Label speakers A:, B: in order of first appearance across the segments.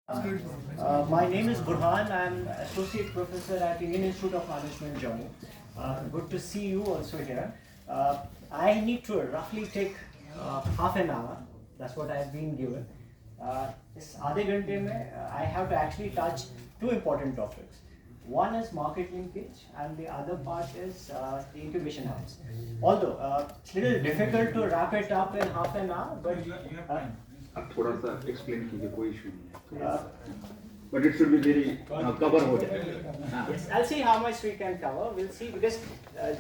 A: My name is Burhan. I'm associate professor at Indian Institute of Management, Jammu. Good to see you also here. I need to roughly take half an hour. That's what I've been given. इस आधे घंटे में I have to actually touch two important topics. One is market linkage, and the other part is the incubation hubs. Although it's a little difficult to wrap it up in half an hour, but
B: आप थोड़ा सा explain कीजिए, कोई issue नहीं है, but it should be very cover हो जाए.
A: Yes, I'll see how much we can cover. We'll see because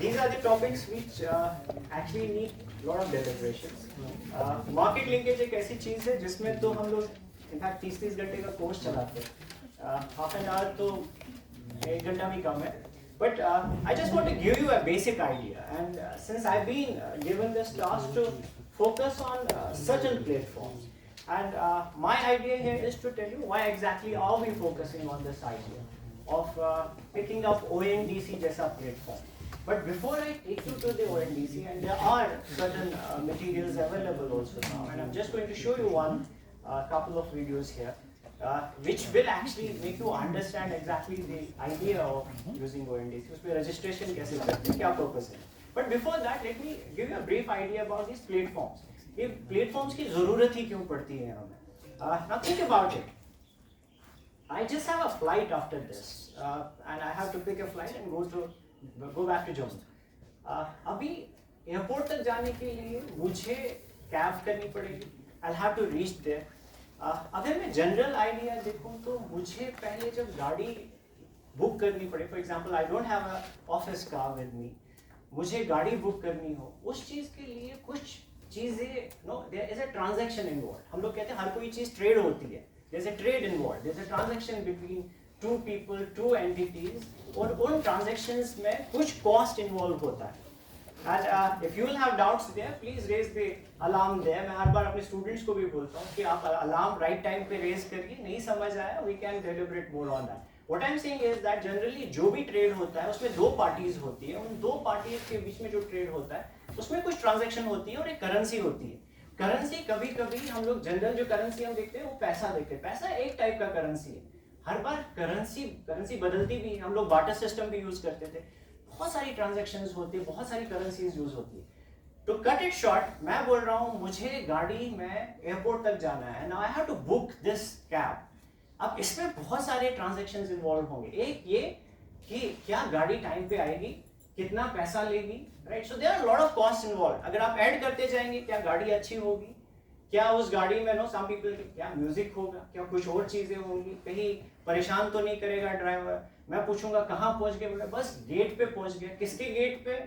A: these are the topics which actually need a lot of deliberations. Market linkage एक ऐसी चीज़ है जिसमें तो हम लोग इनफैक्ट 30 घंटे का कोर्स चलाते हैं. हाफ एन आवर तो 1 घंटा भी कम है. But I just want to give you a basic idea. And since I've been given this task to focus on certain platforms. And my idea here is to tell you why exactly are we focusing on this idea of picking up ONDC जैसा platform. But before I take you to the ONDC, and there are certain materials available also now, and I'm just going to show you one couple of videos here, which will actually make you understand exactly the idea of using ONDC. उसमें registration कैसे करते हैं, क्या purpose है. But before that, let me give you a brief idea about these platforms. ये platforms की जरूरत ही क्यों पड़ती है हमें? Now think about it. I just have a flight after this, and I have to pick a flight and go back to Jammu. अभी airport तक जाने के लिए मुझे कैब करनी पड़ेगी. I'll have to reach there. अगर मैं जनरल आइडिया देखूं तो मुझे पहले जब गाड़ी बुक करनी पड़े, for example I don't have a office car with me, मुझे गाड़ी बुक करनी हो, उस चीज़ के लिए कुछ चीजें no there is a transaction involve. हम लोग कहते हैं हर कोई चीज ट्रेड होती है. There is a trade involve, there is a transaction between two people, two entities, और उन ट्रांजैक्शंस में कुछ कॉस्ट इन्वॉल्व होता है. And if you will have doubts there, please raise the alarm there. मैं हर बार अपने स्टूडेंट्स को भी बोलता हूँ कि आप अलार्म राइट टाइम पे रेज करिए. नहीं समझ आया, we can deliberate more on that. What I'm saying is that generally जो भी ट्रेड होता है उसमें दो पार्टीज होती है. उन दो पार्टीज के बीच में जो ट्रेड होता है उसमें कुछ ट्रांजैक्शन होती है और एक करेंसी होती है. करेंसी कभी कभी हम लोग जनरल जो करेंसी हम देखते हैं वो पैसा देखते हैं. पैसा एक टाइप का करेंसी है. हर बार करेंसी बदलती भी है. हम लोग बार्टर सिस्टम भी यूज करते थे. बहुत सारी ट्रांजेक्शन्स होती है, बहुत सारी करेंसीज यूज होती है. तो कट इट शॉर्ट, मैं बोल रहा हूँ मुझे गाड़ी में एयरपोर्ट तक जाना है. Now I have to book this cab. अब इसमें बहुत सारे ट्रांजैक्शंस इन्वॉल्व होंगे. एक ये कि क्या गाड़ी टाइम पे आएगी, कितना पैसा लेगी, right. So there are lot of cost involve. अगर आप ऐड करते जाएंगे, क्या गाड़ी अच्छी होगी, क्या उस गाड़ी में नो सम पीपल क्या म्यूजिक होगा, क्या कुछ और चीजें होंगी, कहीं परेशान तो नहीं करेगा ड्राइवर. मैं पूछूंगा कहाँ पहुंच गए, बोले बस गेट पे पहुंच गए. किसके गेट पे?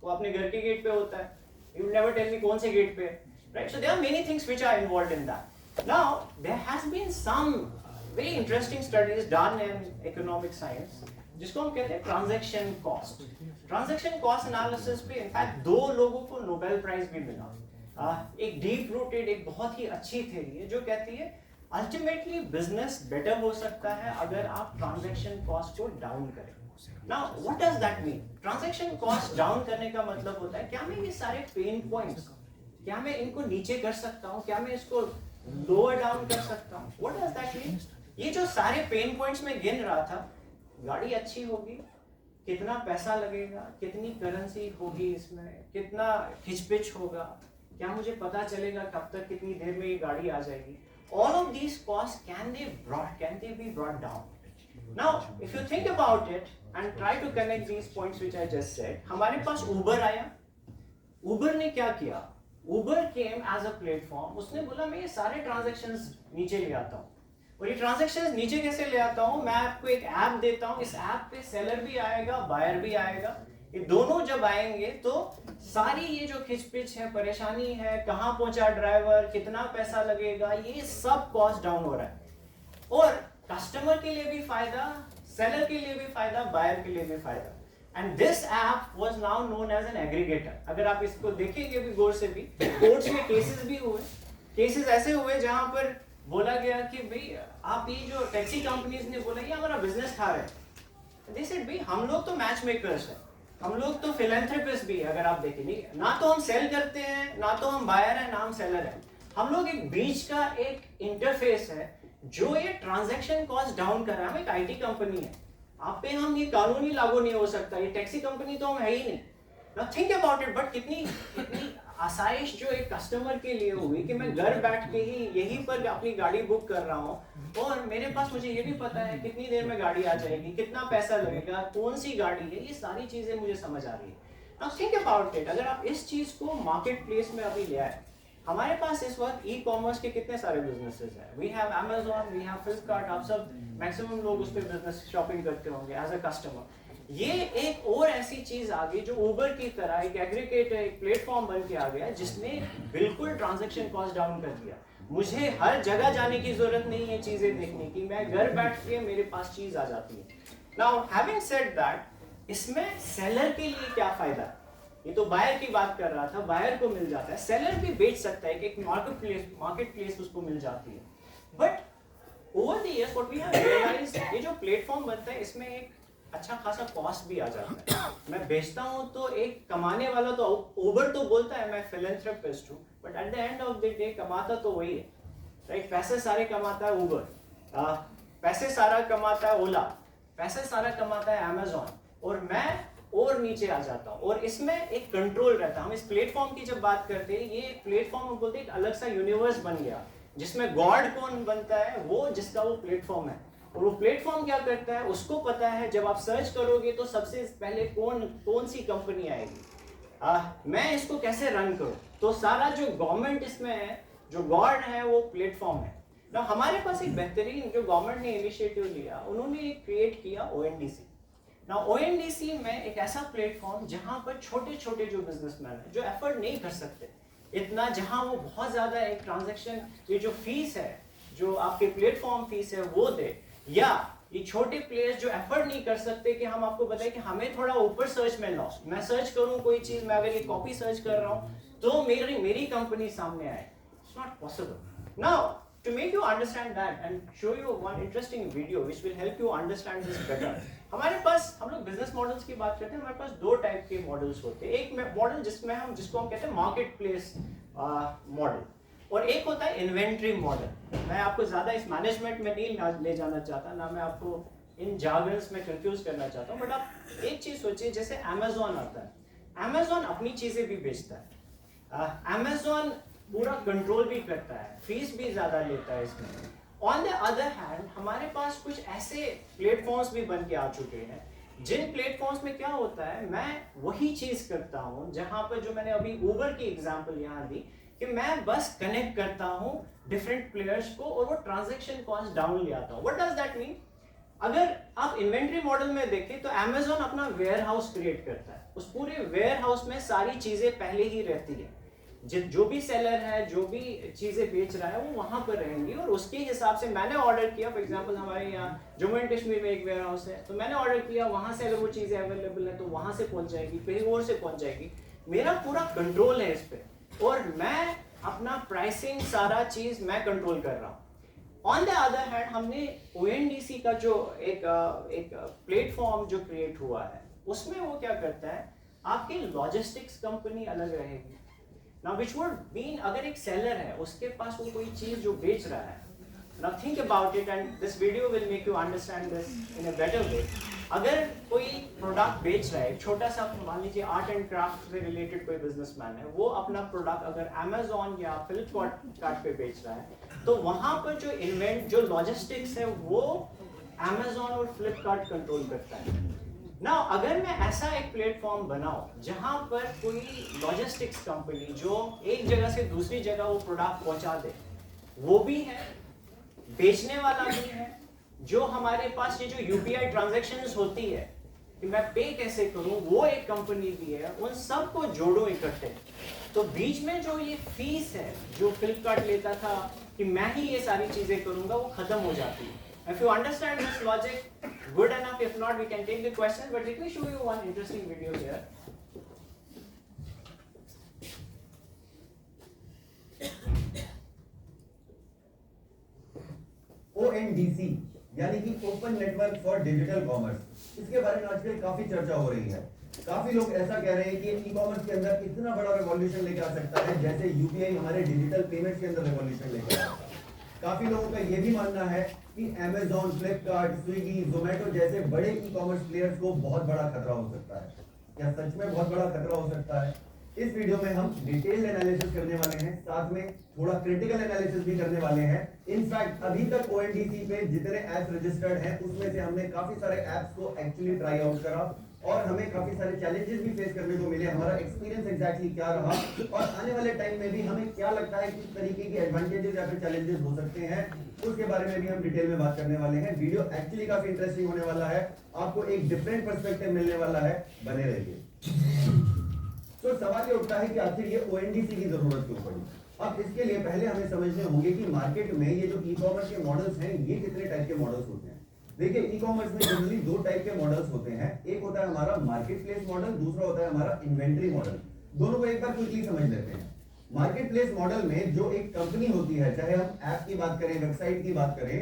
A: वो अपने घर के गेट पे होता है. यू नेवर टेल मी कौन से गेट पे, right. So there are many things which are involved in that. Now there has been some very interesting studies done in economic science जिसको हम कहते हैं transaction cost. Transaction cost analysis पे in fact दो लोगों को नोबेल प्राइज भी मिला. एक डीप रूटेड, एक बहुत ही अच्छी थ्योरी है जो कहती है अल्टीमेटली बिजनेस बेटर हो सकता है अगर आप ट्रांजैक्शन कॉस्ट को डाउन करें. Now what does that mean? Transaction cost down करने का मतलब होता है क्या मैं ये सारे पेन पॉइंट्स, क्या मैं इनको नीचे कर सकता हूँ, क्या मैं इसको लोअर डाउन कर सकता हूँ. What does that mean? ये जो सारे पेन पॉइंट्स में गिन रहा था, गाड़ी अच्छी होगी, कितना पैसा लगेगा, कितनी करेंसी होगी, इसमें कितना खिचपिच होगा, क्या मुझे पता चलेगा कब तक, कितनी देर में ये गाड़ी आ जाएगी. All of these cost can they be brought down. Now if you think about it and try to connect these points which I just said. हमारे पास उबर आया. उबर ने क्या किया? Uber came as a platform. उसने बोला मैं ये सारे ट्रांजैक्शंस नीचे ले आता हूँ. और ये ट्रांजैक्शंस नीचे कैसे ले आता हूँ? मैं आपको एक ऐप देता हूँ. इस ऐप पे सेलर भी आएगा, बायर भी आएगा. ये दोनों जब आएंगे तो सारी ये जो खिचपिच है, परेशानी है, कहाँ पहुंचा ड्राइवर, कितना पैसा लगेगा, ये सब कॉस्ट डाउन हो रहा है. और कस्टमर के लिए भी फायदा, सेलर के लिए भी फायदा, बायर के लिए भी फायदा. And this app was now known as an aggregator. अगर आप इसको देखेंगे भी गौर से भी, कोर्ट्स में केसेस भी हुए. केसेस ऐसे हुए जहां पर बोला गया कि भाई आप ये जो टैक्सी कंपनीज ने बोला ये हमारा बिजनेस खा रहे हैं. दे सेड भाई हम लोग तो मैच मेकर्स हैं, हम लोग तो फिलैंथ्रोपिस्ट भी है. अगर आप देखेंगे, ना तो हम सेल करते हैं, ना तो हम बायर हैं, ना हम सेलर हैं. हम लोग एक बीच का एक इंटरफेस है जो ये ट्रांजैक्शन कॉस्ट डाउन कर रहा है, हम एक आईटी कंपनी है, आप पे हम ये कानूनी लागू नहीं हो सकता, ये टैक्सी कंपनी तो हम है ही नहीं। Now think about it, but कितनी आसाइश जो एक कस्टमर के लिए हुई कि मैं घर बैठ के ही यहीं पर अपनी गाड़ी बुक कर रहा हूँ और मेरे पास मुझे ये भी पता है कितनी देर में गाड़ी आ जाएगी, कितना पैसा लगेगा, कौन सी गाड़ी है, ये सारी चीजें मुझे समझ आ रही है। नाउ थिंक अबाउट इट, अगर आप इस चीज को मार्केट प्लेस में अभी ले आए, हमारे पास इस वक्त ई कॉमर्स के कितने सारे बिजनेसेस हैं, we have Amazon, we have Flipkart, आप सब मैक्सिमम लोग उस पर बिजनेस शॉपिंग करते होंगे एज अ कस्टमर। ये एक और ऐसी चीज आ गई जो उबर की तरह एक एग्रीगेटर, एक प्लेटफॉर्म बन के आ गया जिसने बिल्कुल ट्रांजैक्शन कॉस्ट डाउन कर दिया। मुझे हर जगह जाने की जरूरत नहीं है चीजें देखने की, मैं घर बैठ के मेरे पास चीज आ जाती है। नाउ हैविंग सेड दैट, इसमें सेलर के लिए क्या फायदा है? ये तो बायर की बात कर रहा था, बायर को मिल जाता है, सेलर भी बेच सकता है कि एक मार्केट प्लेस उसको मिल जाती है। But over the years what we have realised, ये जो प्लेटफॉर्म बनता है इसमें एक अच्छा खासा कॉस्ट भी आ जाता है। मैं बेचता हूँ तो एक कमाने वाला तो उबर तो बोलता है मैं फिलैंथ्रोपिस्ट हूँ, but at the end of the day कमाता तो वही है, राइट? पैसे सारे कमाता है उबर, पैसे सारा कमाता है ओला, पैसे सारा कमाता है अमेजॉन, और मैं और नीचे आ जाता हूँ। और इसमें एक कंट्रोल रहता है। हम इस प्लेटफॉर्म की जब बात करते हैं, ये प्लेटफॉर्म हम बोलते हैं एक अलग सा यूनिवर्स बन गया, जिसमें गॉड कौन बनता है, वो जिसका वो प्लेटफॉर्म है। और वो प्लेटफॉर्म क्या करता है, उसको पता है जब आप सर्च करोगे तो सबसे पहले कौन सी कंपनी आएगी, मैं इसको कैसे रन करूं। तो सारा जो गवर्नमेंट इसमें है, जो गॉड है, वो प्लेटफॉर्म है ना। हमारे पास एक बेहतरीन जो गवर्नमेंट ने इनिशिएटिव लिया, उन्होंने क्रिएट किया ONDC ना। ONDC में एक ऐसा प्लेटफॉर्म जहां पर छोटे छोटे जो बिजनेसमैन है, जो एफर्ट नहीं कर सकते इतना, जहां वो बहुत ज्यादा एक ट्रांजैक्शन, ये जो फीस है, जो आपके प्लेटफॉर्म फीस है वो दे, या ये छोटे प्लेयर्स जो एफर्ट नहीं कर सकते कि हम आपको बताएं कि हमें थोड़ा ऊपर सर्च में लॉस, मैं सर्च करूं कोई चीज, मैं अगर ये कॉपी सर्च कर रहा हूं तो मेरी कंपनी सामने आए, it's not possible. Now to make you understand that and show you one interesting video which will help you understand this better. हमारे पास, हम लोग बिजनेस मॉडल्स की बात करते हैं, हमारे पास दो टाइप के मॉडल्स होते हैं। एक मॉडल जिसको हम कहते हैं मार्केट प्लेस मॉडल, और एक होता है इन्वेंट्री मॉडल। मैं आपको ज्यादा इस मैनेजमेंट में नहीं ले जाना चाहता, ना मैं आपको इन जार्गन्स में कंफ्यूज करना चाहता हूँ, बट आप एक चीज सोचिए, जैसे अमेजॉन आता है, अमेजॉन अपनी चीजें भी बेचता है, अमेजॉन पूरा कंट्रोल भी करता है, फीस भी ज्यादा लेता है इसमें। ऑन द अदर हैंड हमारे पास कुछ ऐसे प्लेटफॉर्म्स भी बन के आ चुके हैं, जिन प्लेटफॉर्म्स में क्या होता है, मैं वही चीज करता हूँ जहां पर, जो मैंने अभी उबर की एग्जांपल यहाँ दी, कि मैं बस कनेक्ट करता हूँ डिफरेंट प्लेयर्स को और वो ट्रांजैक्शन कॉस्ट डाउन ले आता हूँ। What does that mean? अगर आप इन्वेंट्री मॉडल में देखें तो अमेजॉन अपना वेयर हाउस क्रिएट करता है, उस पूरे वेयर हाउस में सारी चीजें पहले ही रहती है, जो भी सेलर है, जो भी चीजें बेच रहा है, वो वहां पर रहेंगी, और उसके हिसाब से मैंने ऑर्डर किया। फॉर एग्जांपल हमारे यहाँ जम्मू एंड कश्मीर में एक वेयर हाउस है, तो मैंने ऑर्डर किया, वहां से अगर वो चीजें अवेलेबल है तो वहां से पहुंच जाएगी, कहीं और से पहुंच जाएगी, मेरा पूरा कंट्रोल है इस पे, और मैं अपना प्राइसिंग सारा चीज मैं कंट्रोल कर रहा हूँ। ऑन द अदर हैंड हमने ONDC का जो एक प्लेटफॉर्म जो क्रिएट हुआ है, उसमें वो क्या करता है, आपकी लॉजिस्टिक्स कंपनी अलग रहेगी। नाउ व्हिच वुड मीन, अगर एक सेलर है, उसके पास वो कोई चीज जो बेच रहा है, now think about it and this video will make you understand this in a better way. अगर कोई प्रोडक्ट बेच रहा है, छोटा सा मान लीजिए आर्ट एंड क्राफ्ट से रिलेटेड कोई बिजनेसमैन है, वो अपना प्रोडक्ट अगर अमेजॉन या फ्लिपकार्ट पे बेच रहा है, तो वहां पर जो लॉजिस्टिक्स है वो अमेजॉन और फ्लिपकार्ट कंट्रोल करता है। ना अगर मैं ऐसा एक प्लेटफॉर्म बनाऊं जहां पर कोई लॉजिस्टिक्स कंपनी जो एक जगह से दूसरी जगह वो प्रोडक्ट पहुंचा दे, वो भी है, बेचने वाला भी है, जो हमारे पास ये जो UPI ट्रांजैक्शंस होती है कि मैं पे कैसे करूं, वो एक कंपनी भी है, उन सबको जोड़ो इकट्ठे, तो बीच में जो ये फीस है जो फ्लिपकार्ट लेता था कि मैं ही ये सारी चीजें करूंगा, वो खत्म हो जाती है। If you understand this logic, good enough. If not, we can take the question. But let me show you one interesting video here.
C: ONDC यानी कि open network for digital commerce, इसके बारे में आजकल काफी चर्चा हो रही है। काफी लोग ऐसा कह रहे हैं कि ई-कॉमर्स के अंदर इतना बड़ा रेवोल्यूशन लेके आ सकता है जैसे UPI हमारे डिजिटल पेमेंट्स के अंदर रेवोल्यूशन लेके आया। काफी लोगों का ये भी मानना है कि Amazon, फ्लिपकार्ट, स्विगी, जोमेटो जैसे बड़े ई कॉमर्स प्लेयर्स को बहुत बड़ा खतरा हो सकता है। क्या सच में बहुत बड़ा खतरा हो सकता है? इस वीडियो में हम डिटेल एनालिसिस करने वाले हैं, साथ में थोड़ा क्रिटिकल एनालिसिस भी करने वाले हैं। इनफैक्ट अभी तक ONDC पे जितने ऐप्स रजिस्टर्ड हैं उसमें से हमने काफी सारे ऐप्स को एक्चुअली ट्राई आउट करा और हमें काफी सारे चैलेंजेस भी फेस करने को मिले। हमारा एक्सपीरियंस एग्जैक्टली क्या रहा और आने वाले टाइम में भी हमें क्या लगता है किस तरीके की एडवांटेजेस या फिर चैलेंजेस हो सकते हैं, उसके बारे में भी हम डिटेल में बात करने वाले हैं। वीडियो एक्चुअली काफी इंटरेस्टिंग होने वाला है, आपको एक डिफरेंट पर्सपेक्टिव मिलने वाला है, बने रहिए। तो सवाल ये उठता है कि आखिर ये ONDC की जरूरत क्यों पड़ी? अब इसके लिए पहले हमें समझने होंगे कि मार्केट में ये जो ई कॉमर्स के मॉडल्स हैं ये कितने टाइप के मॉडल्स होते हैं। देखिए, ई कॉमर्स में जनरली दो टाइप के मॉडल्स होते हैं। एक होता है हमारा मार्केट प्लेस मॉडल, दूसरा होता है हमारा इन्वेंट्री मॉडल। दोनों को एक बार क्विकली समझ लेते हैं। मार्केट प्लेस मॉडल में जो एक कंपनी होती है, चाहे हम ऐप की बात करें, वेबसाइट की बात करें,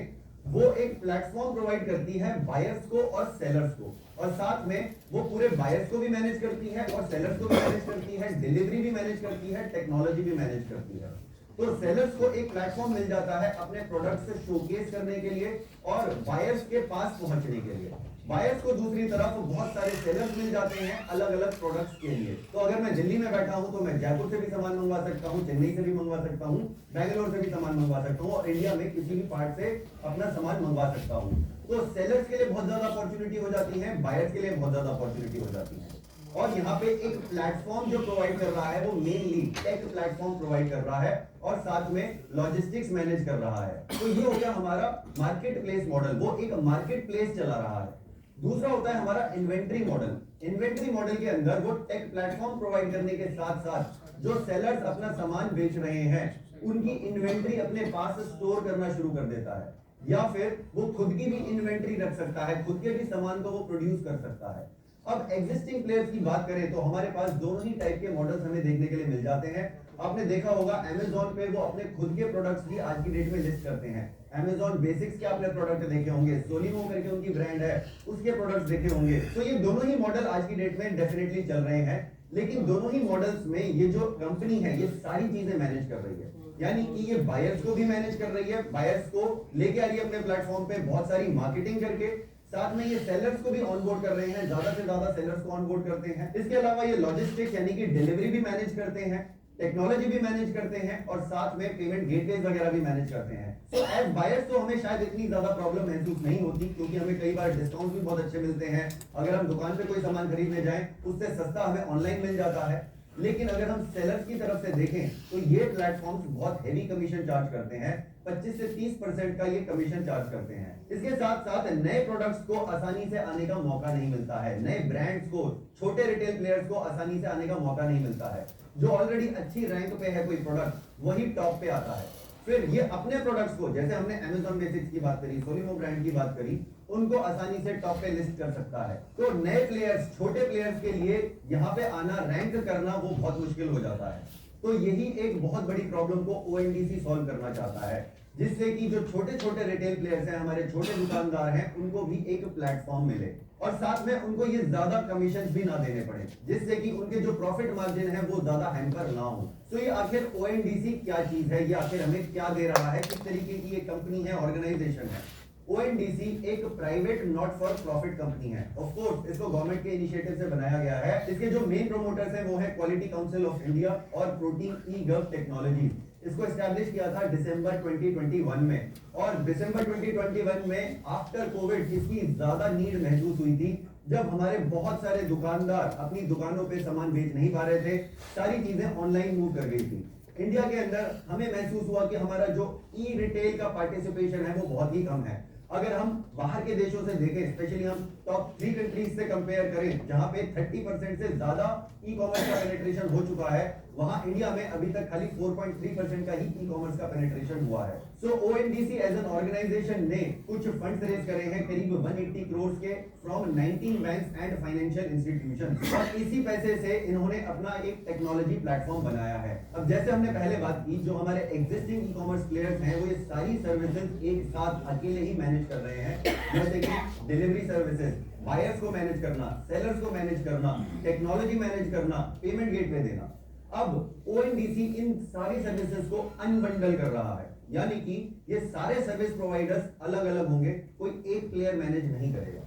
C: वो एक प्लेटफॉर्म प्रोवाइड करती है बायर्स को और सेलर्स को, और साथ में वो पूरे बायर्स को भी मैनेज करती है और सेलर्स को भी मैनेज करती है, डिलीवरी भी मैनेज करती है, टेक्नोलॉजी भी मैनेज करती है। तो सेलर्स को एक प्लेटफॉर्म मिल जाता है अपने प्रोडक्ट से शोकेस करने के लिए और बायर्स के पास पहुंचने के लिए। बायर्स को दूसरी तरफ बहुत सारे सेलर्स मिल जाते हैं अलग अलग प्रोडक्ट्स के लिए। तो अगर मैं दिल्ली में बैठा हूं तो मैं जयपुर से भी सामान मंगवा सकता हूं, चेन्नई से भी मंगवा सकता हूं, बैंगलोर से भी सामान मंगवा सकता हूं और इंडिया में किसी भी पार्ट से अपना सामान मंगवा सकता हूं। तो सेलर्स के लिए बहुत ज्यादा अपॉर्चुनिटी हो जाती है, बायर्स के लिए बहुत ज्यादा अपॉर्चुनिटी हो जाती है। और यहाँ पे एक प्लेटफॉर्म जो प्रोवाइड कर रहा है वो मेनली टेक प्लेटफॉर्म प्रोवाइड कर रहा है और साथ में लॉजिस्टिक्स मैनेज कर रहा है। तो ये हो गया हमारा मार्केट प्लेस मॉडल, वो एक मार्केट प्लेस चला रहा है। दूसरा होता है हमारा इन्वेंट्री मॉडल। इन्वेंट्री मॉडल के अंदर वो टेक प्लेटफॉर्म प्रोवाइड करने के साथ साथ जो सेलर्स अपना सामान बेच रहे हैं उनकी इन्वेंट्री अपने पास स्टोर करना शुरू कर देता है, या फिर वो खुद की भी इन्वेंट्री रख सकता है, खुद के भी सामान को वो प्रोड्यूस कर सकता है। अब एग्जिस्टिंग प्लेयर्स की बात करें तो हमारे पास दोनों ही टाइप के मॉडल्स हमें देखने के लिए मिल जाते हैं। आपने देखा होगा Amazon पे वो अपने खुद के प्रोडक्ट्स भी आज की डेट में लिस्ट करते हैं। Amazon बेसिक्स के आपने प्रोडक्ट देखे होंगे, सोलिमो करके उनकी ब्रांड है, उसके प्रोडक्ट्स देखे होंगे। तो ये दोनों ही मॉडल आज की डेट में डेफिनेटली चल रहे हैं, लेकिन दोनों ही मॉडल्स में ये जो कंपनी है ये सारी चीजें मैनेज कर रही है। यानी कि ये बायर्स को भी मैनेज कर रही है, बायर्स को लेके आ रही है अपने प्लेटफॉर्म पे बहुत सारी मार्केटिंग करके, साथ में ये सेलर्स को भी ऑनबोर्ड कर रहे हैं, ज्यादा से ज्यादा सेलर्स को ऑनबोर्ड करते हैं। इसके अलावा ये लॉजिस्टिक्स यानी कि डिलीवरी भी मैनेज करते हैं, टेक्नोलॉजी भी मैनेज करते हैं और साथ में पेमेंट गेटवेज वगैरह भी मैनेज करते हैं। सो एज बायर्स तो हमें शायद इतनी ज्यादा प्रॉब्लम महसूस नहीं होती, क्योंकि हमें कई बार डिस्काउंट भी बहुत अच्छे मिलते हैं। अगर हम दुकान पे कोई सामान खरीदने जाएं उससे सस्ता हमें ऑनलाइन मिल जाता है। लेकिन अगर हम सेलर्स की तरफ से देखें तो ये प्लेटफॉर्म्स बहुत हेवी कमीशन चार्ज करते हैं, 25 से 30% का ये कमीशन चार्ज करते हैं। इसके साथ साथ नए प्रोडक्ट्स को आसानी से आने का मौका नहीं मिलता है, नए ब्रांड्स को, छोटे रिटेल प्लेयर्स को आसानी से आने का मौका नहीं मिलता है। जो ऑलरेडी अच्छी रैंक पे है कोई प्रोडक्ट वही टॉप पे आता है। फिर ये अपने प्रोडक्ट्स को, जैसे हमने Amazon बेसिक्स की बात करी, सोलिमो ब्रांड की बात करी, उनको आसानी से टॉप पे लिस्ट कर सकता है। तो नए प्लेयर्स, छोटे प्लेयर्स के लिए यहाँ पे आना, रैंक करना वो बहुत मुश्किल हो जाता है। तो यही एक बहुत बड़ी प्रॉब्लम को ONDC सॉल्व करना चाहता है, जिससे कि जो छोटे छोटे रिटेल प्लेयर्स हैं, हमारे छोटे दुकानदार हैं, उनको भी एक प्लेटफॉर्म मिले और साथ में उनको ये ज्यादा कमीशन भी ना देने पड़े, जिससे कि उनके जो प्रॉफिट मार्जिन है वो ज्यादा हैम्पर ना हो। तो ये आखिर ONDC क्या चीज है, ये आखिर हमें क्या दे रहा है, किस तरीके की ये कंपनी है, ऑर्गेनाइजेशन है। ONDC एक private not for profit company है। ऑफ कोर्स इसको गवर्नमेंट के इनिशिएटिव से बनाया गया है। इसके जो मेन प्रोमोटर्स हैं वो है क्वालिटी काउंसिल ऑफ इंडिया और प्रोटीन ई-गव टेक्नोलॉजी। इसको एस्टैब्लिश किया था दिसंबर 2021 में, और दिसंबर 2021 में आफ्टर कोविड इसकी ज्यादा नीड महसूस हुई थी, जब हमारे बहुत सारे दुकानदार अपनी दुकानों पे सामान बेच नहीं पा रहे थे, सारी चीजें ऑनलाइन मूव कर गई थी। इंडिया के अंदर हमें महसूस हुआ कि हमारा जो ई रिटेल का पार्टिसिपेशन है वो बहुत ही कम है। अगर हम बाहर के देशों से देखें, स्पेशली हम टॉप 3 कंट्रीज से कंपेयर करें जहां पे 30% से ज्यादा ई कॉमर्स का पेनिट्रेशन हो चुका है, वहां इंडिया में अभी तक खाली 4.3% का ही ई कॉमर्स का पेनिट्रेशन हुआ है। सो ONDC एज एन ऑर्गेनाइजेशन ने कुछ फंड्स रेज करे हैं करीब 180 करोड़ के from 19 banks and financial institutions, और इसी पैसे से इन्होंने अपना एक टेक्नोलॉजी प्लेटफॉर्म बनाया है। अब जैसे हमने पहले बात की, जो हमारे एग्जिस्टिंग ई कॉमर्स प्लेयर्स हैं वो ये सारी सर्विसेज एक साथ अकेले ही मैनेज कर रहे हैं, जैसे कि डिलीवरी सर्विसेज, बायर्स को मैनेज करना, सेलर्स को मैनेज करना, टेक्नोलॉजी मैनेज करना, पेमेंट गेटवे देना। अब ONDC इन सारी सर्विसेज को अनबंडल कर रहा है, यानी कि ये सारे सर्विस प्रोवाइडर्स अलग अलग होंगे, कोई एक प्लेयर मैनेज नहीं करेगा।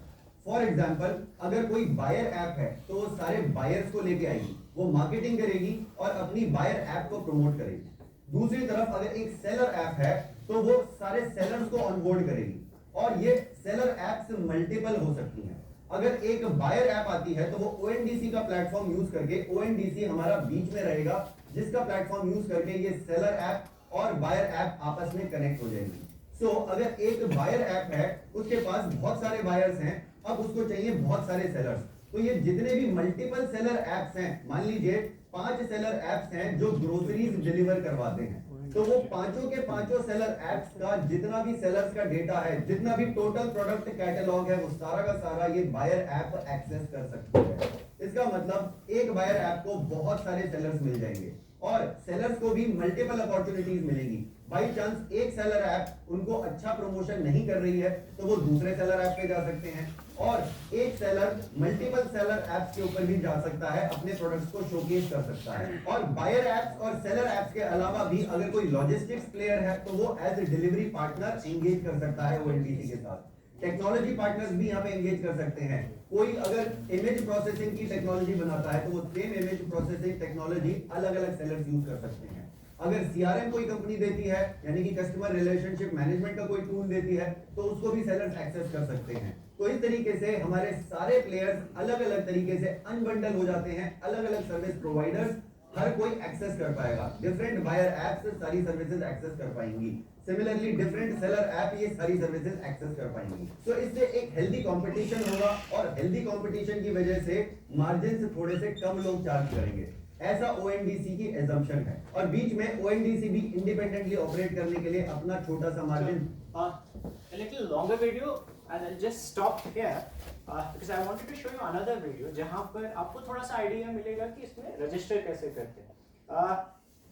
C: फॉर एग्जाम्पल, अगर कोई बायर ऐप है तो वो सारे बायर्स को लेके आएगी, वो मार्केटिंग करेगी और अपनी बायर ऐप को प्रमोट करेगी। दूसरी तरफ अगर एक सेलर ऐप है तो वो सारे सेलर्स को ऑनबोर्ड करेगी, और ये सेलर ऐप्स मल्टीपल हो सकती हैं। अगर एक बायर ऐप आती है तो वो ONDC का प्लेटफॉर्म यूज करके, ONDC हमारा बीच में रहेगा, जिसका प्लेटफॉर्म यूज करके ये सेलर ऐप और बायर ऐप आपस में कनेक्ट हो जाएंगी। सो अगर एक बायर ऐप है, उसके पास बहुत सारे बायर्स हैं, अब उसको चाहिए बहुत सारे सेलर्स, तो ये जितने भी मल्टीपल सेलर ऐप्स हैं, मान लीजिए 5 सेलर ऐप्स हैं जो ग्रोसरीज डिलीवर करवाते हैं, तो वो पांचों के पांचों सेलर ऐप्स का जितना भी सेलर्स का डेटा है, जितना भी टोटल प्रोडक्ट कैटलॉग है, वो सारा का सारा ये बायर ऐप एक्सेस कर सकती है। इसका मतलब एक बायर ऐप को बहुत सारे सेलर्स मिल जाएंगे और सेलर्स को भी मल्टीपल अपॉर्चुनिटीज मिलेगी। बाई चांस एक सेलर ऐप उनको अच्छा प्रमोशन नहीं कर रही है तो वो दूसरे सेलर ऐप पे जा सकते हैं, और एक सेलर मल्टीपल सेलर ऐप्स के ऊपर भी जा सकता है, अपने प्रोडक्ट्स को शोकेस कर सकता है। और बायर ऐप्स और सेलर ऐप्स के अलावा भी अगर कोई लॉजिस्टिक्स प्लेयर है तो वो as a delivery partner engage कर सकता है ONDC के साथ। टेक्नोलॉजी पार्टनर्स भी यहाँ पे एंगेज कर सकते हैं। कोई अगर इमेज प्रोसेसिंग की टेक्नोलॉजी बनाता है तो वो सेम इमेज प्रोसेसिंग टेक्नोलॉजी अलग अलग सेलर्स यूज कर सकते हैं। अगर CRM कोई कंपनी देती है, यानी कि कस्टमर रिलेशनशिप मैनेजमेंट का कोई टूल देती है, तो उसको भी सेलर्स एक्सेस कर सकते हैं। तो इस तरीके से हमारे सारे प्लेयर्स अलग अलग तरीके से अनबंडल हो जाते हैं, अलग अलग सर्विस प्रोवाइडर्स हर कोई एक्सेस कर पाएगा। डिफरेंट बायर ऐप्स सारी सर्विसेज एक्सेस कर पाएंगी, सिमिलरली डिफरेंट सेलर ऐप ये सारी सर्विसेज एक्सेस कर पाएंगी। तो इससे एक हेल्दी कंपटीशन होगा, और हेल्दी कंपटीशन की वजह से मार्जिन से थोड़े से कम लोग चार्ज करेंगे, ऐसा ONDC की एजम्पशन है। और बीच में ONDC भी इंडिपेंडेंटली ऑपरेट करने के लिए अपना छोटा सा margin.
A: A little longer video and I'll just stop here because I wanted to show you another video जहाँ पर आपको थोड़ा सा आइडिया मिलेगा कि इसमें रजिस्टर कैसे करते हैं।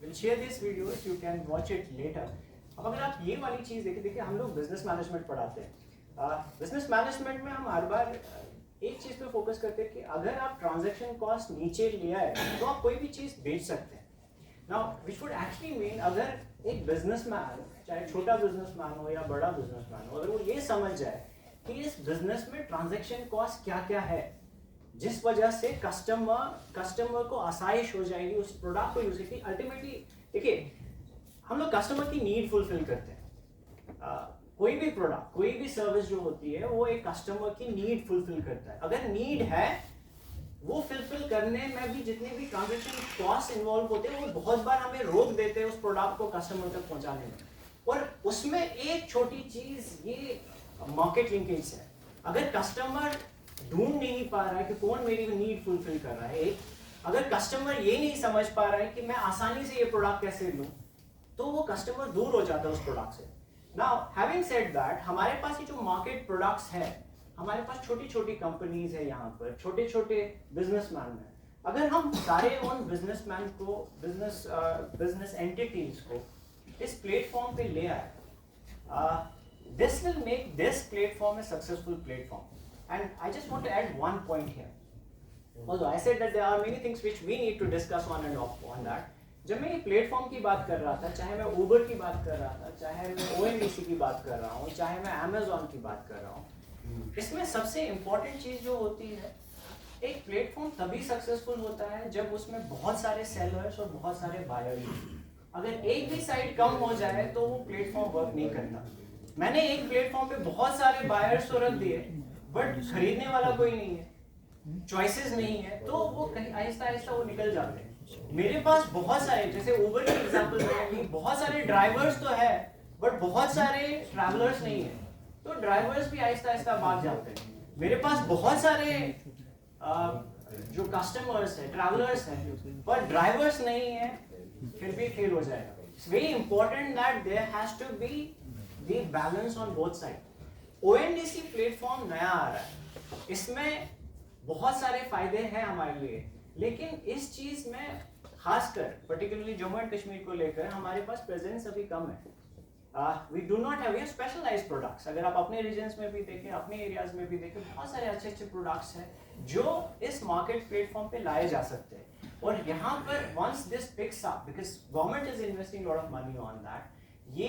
A: We'll share this video, you can watch it later. अब अगर आप ये वाली चीज़ देखिए हम लोग बिजनेस मैनेजमेंट पढ़ाते हैं। बिजनेस मैनेजमेंट में हम हर बार एक चीज़ पे फोकस करते हैं कि अगर आप ट्रांजैक्शन कॉस्ट नीचे ले आए तो आप कोई भी चीज़ बेच सकते हैं। Now which would actually mean, अगर एक बिजनेसमैन, चाहे छोटा बिजनेसमैन हो या बड़ा बिजनेसमैन हो, अगर वो ये समझ जाए कि इस बिजनेस में ट्रांजैक्शन कॉस्ट क्या क्या है, जिस वजह से कस्टमर को आसाइश हो जाएगी उस प्रोडक्ट को यूज करके। अल्टीमेटली देखिए, हम लोग कस्टमर की नीड फुलफिल करते हैं। कोई भी प्रोडक्ट, कोई भी सर्विस जो होती है वो एक कस्टमर की नीड फुलफिल करता है। अगर नीड है, वो फुलफिल करने में भी जितने भी ट्रांजैक्शन कॉस्ट इन्वॉल्व होते हैं वो बहुत बार हमें रोक देते हैं उस प्रोडक्ट को कस्टमर तक पहुंचाने में। और उसमें एक छोटी चीज ये मार्केट लिंकेज है। अगर कस्टमर ढूंढ नहीं पा रहा है कि कौन मेरी नीड फुलफिल कर रहा है, अगर कस्टमर ये नहीं समझ पा रहा है कि मैं आसानी से ये प्रोडक्ट कैसे लूं, तो वो कस्टमर दूर हो जाता है उस प्रोडक्ट से। नाउ हैविंग सेड दैट, हमारे पास ये जो मार्केट प्रोडक्ट्स है, हमारे पास छोटी छोटी कंपनीज है, यहाँ पर छोटे छोटे बिजनेसमैन हैं। अगर हम सारे उन बिजनेसमैन को, बिजनेस एंटिटीज को इस प्लेटफॉर्म पे ले आए, this will make this platform a successful platform. And I just want to add one point here. Although I said that there are many things which we need to discuss on and off on that. जब मैं ये platform की बात कर रहा था, चाहे मैं Uber की बात कर रहा था, चाहे मैं ONDC की बात कर रहा हूँ, चाहे मैं Amazon की बात कर रहा हूँ, इसमें सबसे इम्पोर्टेंट चीज़ जो होती है, एक प्लेटफॉर्म तभी सक्सेसफुल होता है जब उसमें बहुत सारे सेलर्स और बहुत सारे बायर्स। अगर एक भी साइड कम हो जाए तो वो प्लेटफॉर्म वर्क नहीं करता। मैंने एक प्लेटफॉर्म पे बहुत सारे बायर्स तो रख दिए, बट खरीदने वाला कोई नहीं है, चॉइसेस नहीं है, तो वो कहीं आहिस्ता आहिस्ता वो निकल जाते हैं। मेरे पास बहुत सारे, जैसे उबर की एग्जांपल में, बहुत सारे ड्राइवर्स तो है बट बहुत सारे ट्रैवलर्स नहीं है, तो ड्राइवर्स भी आहिस्ता आहिस्ता भाग जाते हैं। मेरे पास बहुत सारे जो कस्टमर्स है, ट्रैवलर्स हैं, पर ड्राइवर्स नहीं है, फिर भी फेल हो जाएगा। It's very important that there has to be the balance on both side. ONDC platform नया आ रहा है, इसमें बहुत सारे फायदे हैं हमारे लिए, लेकिन इस चीज में खासकर पर्टिकुलरली जम्मू एंड कश्मीर को लेकर हमारे पास प्रेजेंस अभी कम है। वी डू नॉट हैव ये स्पेशलाइज्ड प्रोडक्ट्स। अगर आप अपने रीजन्स में भी देखें, अपने एरियाज में भी देखें, बहुत सारे अच्छे अच्छे प्रोडक्ट्स हैं जो इस मार्केट प्लेटफॉर्म पे लाए जा सकते हैं। और यहाँ पर once this picks up, because government is investing lot of money on that, ये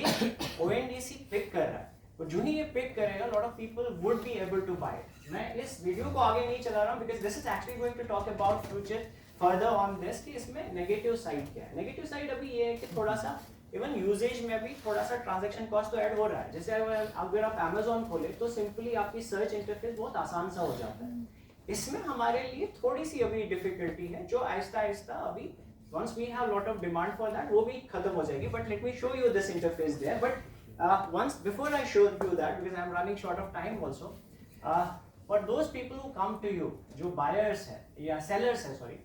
A: ONDC पिक कर रहा है, तो जो ही ये पिक करेगा lot of people would be able to buy it. मैं इस वीडियो को आगे नहीं चला रहा हूँ because this is actually going to talk about future further on this कि इसमें नेगेटिव साइड क्या है। नेगेटिव साइड अभी ये है कि थोड़ा सा इवन यूजेज में भी थोड़ा सा ट्रांजैक्शन कॉस्ट तो ऐड हो रहा है। जैसे अगर आप Amazon खोले तो सिंपली आपकी सर्च इंटरफेस बहुत आसान सा हो जाता है। इसमें हमारे लिए थोड़ी सी अभी डिफिकल्टी है जो आहिस्ता आहिस्ता अभी once we have lot of demand for that वो भी खत्म हो जाएगी। but let me show you this interface there, but once before I show you that because I am running short of time also, for those people who come to you जो buyers है या sellers है sorry,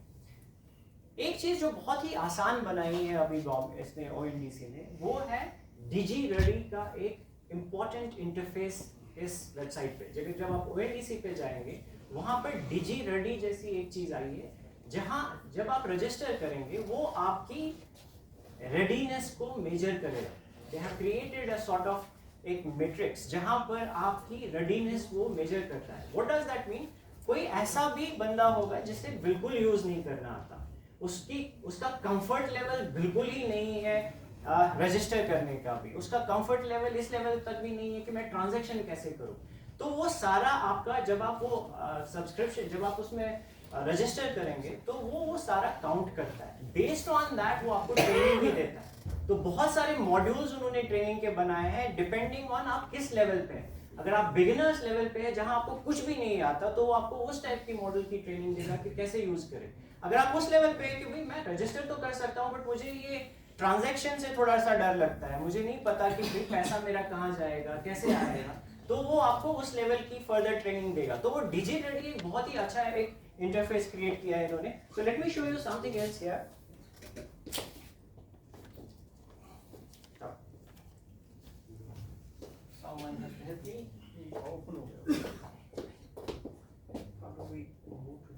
A: एक चीज जो बहुत ही आसान बनाई है अभी इसने ONDC ने, वो है डिजी रेडी का एक इम्पोर्टेंट इंटरफेस इस वेबसाइट पे। जब आप ONDC पे जाएंगे वहां पर डिजी रेडी जैसी एक चीज आई है जहां जब आप रजिस्टर करेंगे वो आपकी रेडीनेस को मेजर करेगा। They have created a sort of एक मैट्रिक्स जहां पर आपकी रेडीनेस वो मेजर करता है। What does that mean? कोई ऐसा भी बंदा होगा जिसे बिल्कुल यूज नहीं करना आता, उसका कंफर्ट लेवल बिल्कुल ही नहीं है रजिस्टर करने का भी, उसका कंफर्ट लेवल इस लेवल तक भी नहीं है कि मैं ट्रांजैक्शन कैसे करूं। तो वो सारा आपका जब आप वो सब्सक्रिप्शन जब आप उसमें रजिस्टर करेंगे तो वो सारा काउंट करता है। बेस्ड ऑन दैट वो आपको ट्रेनिंग भी देता है। तो बहुत सारे मॉड्यूल्स उन्होंने ट्रेनिंग के बनाए हैं डिपेंडिंग ऑन आप किस लेवल पे हैं। अगर आप बिगिनर्स लेवल पे है जहां आपको कुछ भी नहीं आता तो वो आपको उस टाइप की मॉडल की ट्रेनिंग देगा कि कैसे यूज करें। अगर आप उस लेवल पे है कि भाई मैं रजिस्टर तो कर सकता हूँ बट मुझे ये ट्रांजैक्शन से थोड़ा सा डर लगता है, मुझे नहीं पता कि भाई पैसा मेरा कहाँ जाएगा कैसे आएगा, तो वो आपको उस लेवल की फर्दर ट्रेनिंग देगा। तो वो डिजी रेडी बहुत ही अच्छा है एक इंटरफेस क्रिएट किया है इन्होंने। So let me show you something else here. Someone has to help me. Open over. How do we move to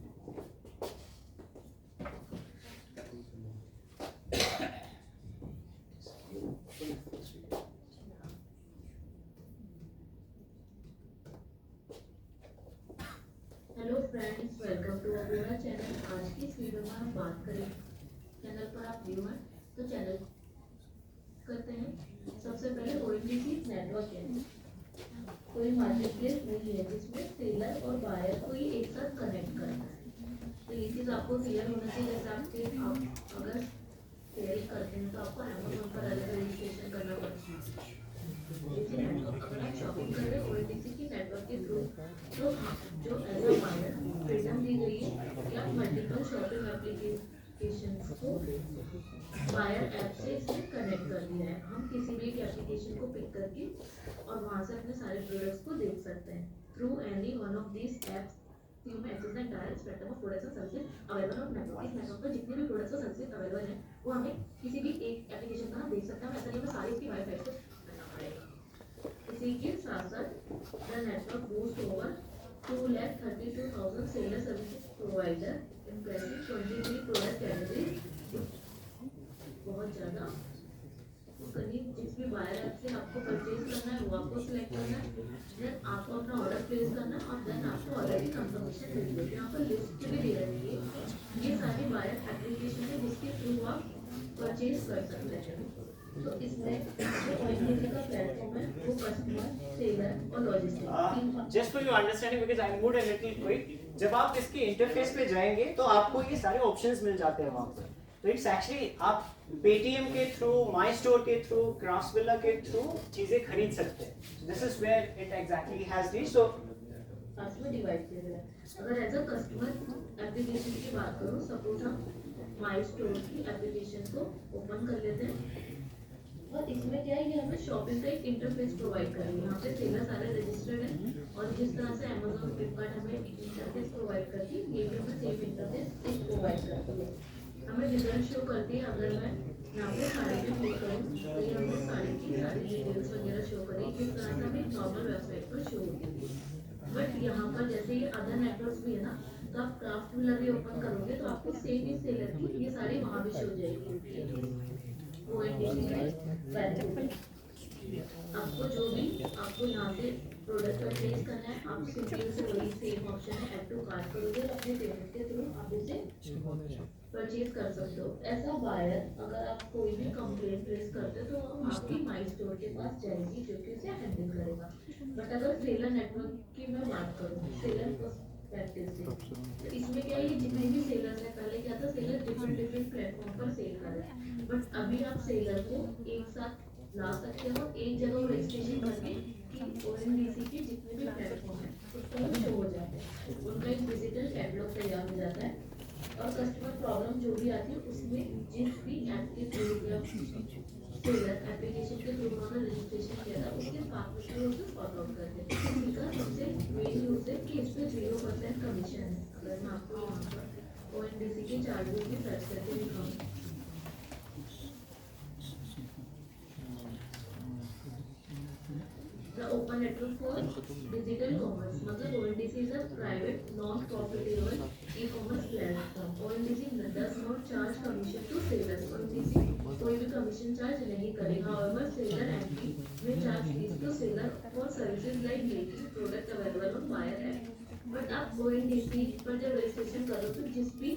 D: hello friends, welcome to Agora channel. आज की इस वीडियो में हम बात करें, चैनल पर आप न्यू हैं तो चैनल करते हैं। सबसे पहले ONDC नेटवर्क है, कोई मार्केट प्लेस नहीं है जिसमें सेलर और बायर को ही एक साथ कनेक्ट करना है। तो ये चीज़ आपको क्लियर होना चाहिए। जैसे आप अगर सेल करते हैं तो आपको Amazon पर अलग रजिस्ट्रेशन करना पड़ता है। अगर आप शॉपिंग कर रहे हैं ONDC की नेटवर्क के थ्रू तो जो एज अ बायर फ्रीडम दी गई है कि आप मल्टीपल शॉपिंग एप्लीकेशंस को बायर ऐप से इसमें कनेक्ट कर दिया है। हम किसी भी एक एप्लीकेशन को पिक करके और वहाँ से अपने सारे प्रोडक्ट्स को देख सकते हैं। Through any one of these apps you may access the entire spectrum of products and services available on network. इस नेटवर्क पर जितने भी प्रोडक्ट्स और सर्विसेज अवेलेबल हैं वो हमें किसी भी एक एप्लीकेशन पर हम देख सकते हैं। ऐसा नहीं हमें सारी इसकी वाईफाई से करना पड़ेगा। इसी के साथ साथ the network boost over 2,32,000 seller services provider in 23 product categories. बहुत ज़्यादा करीब जिस भी बायर ऐप से आपको परचेज करना है वो आपको सिलेक्ट करना है, देन आपको अपना ऑर्डर प्लेस करना है और देन आपको ऑर्डर की कंफर्मेशन मिल जाएगी। यहाँ पर लिस्ट भी दे रही है ये सारी बायर एप्लीकेशन है जिसके थ्रू आप परचेज कर सकते हैं। तो इसमें जो ONDC का प्लेटफॉर्म है वो कस्टमर, सेलर और logistics.
A: Just for your understanding because I mood a little quick, जब आप इसके इंटरफेस पे जाएंगे तो आपको ये सारे ऑप्शंस मिल जाते हैं वहां पर। तो इट्स एक्चुअली आप पेटीएम के थ्रू, माई स्टोर के थ्रू, क्राफ्ट्सविला के थ्रू चीजें खरीद सकते हैं। This is where it exactly has reached. So
D: में डिवाइड किया गया है। अगर एज अ कस्टमर एप्लीकेशन की बात करूँ, सपोज हम माई स्टोर की एप्लीकेशन को ओपन कर लेते हैं और इसमें क्या है ये हमें शॉपिंग का एक इंटरफेस प्रोवाइड करेंगे। यहाँ पे सेलर सारे रजिस्टर्ड हैं और जिस तरह से Amazon, फ्लिपकार्ट हमें इंटरफेस प्रोवाइड करती है ये भी हमें सेम इंटरफेस प्रोवाइड करती है। हमें रिजल्ट शो करती है। अगर मैं यहाँ पे साड़ी पे क्लिक करूँ तो ये हमें साड़ी की सारी डिटेल्स वगैरह शो करेगी जिस तरह से हमें नॉर्मल वेबसाइट पर शो होती है। बट यहाँ पर जैसे ये अदर नेटवर्क्स भी है ना, तो आप क्राफ्ट्सविला भी ओपन करोगे तो आपको सेम ही सेलर की ये सारी वहाँ भी शो हो जाएगी। ONDC में आपको जो भी आपको यहाँ से प्रोडक्ट परचेज करना है, आप सिंपली से वही सेम ऑप्शन है ऐड टू कार्ट करोगे और अपने पेमेंट के थ्रू आप इसे परचेज कर सकते हो। ऐसा बायर अगर आप कोई भी कंप्लेंट रेज करते हो तो हम आपकी माई स्टोर के पास जाएगी जो कि उसे हैंडल करेगा। बट अगर सेलर नेटवर्क की मैं बात करूँ, सेलर प्रैक्टिस से, तो इसमें क्या है, जितने भी सेलर है, पहले क्या था, सेलर डिफरेंट प्लेटफॉर्म पर सेल कर रहे हैं, बट अभी आप सेलर को एक साथ ला सकते हो एक जगह रजिस्ट्रेशन करके कि ओएनडीसी के जितने भी प्लेटफॉर्म है उस पर शो हो जाते हैं, उनका एक डिजिटल कैटलॉग तैयार हो जाता है और कस्टमर प्रॉब्लम जो भी आती है उसमें जिस भी ऐप के थ्रू या सेलर एप्लीकेशन के थ्रू उन्होंने रजिस्ट्रेशन किया था उसके साथ में उसे सॉर्ट आउट करते हैं। इनका सबसे मेन यूज है कि इस पर 0% कमीशन है। अगर मैं आपको यहाँ पर ओएनडीसी के चार्जेस भी सर्च करके दिखाऊँ, The open network for digital commerce, मतलब ONDC is a private non-profitable e-commerce platform. ONDC does not charge commission to sellers. ONDC कोई भी commission charge नहीं करेगा. However, seller MP may charge fees to seller for services like making product available on buyer app. But आप ONDC पर जब registration करो तो जिस भी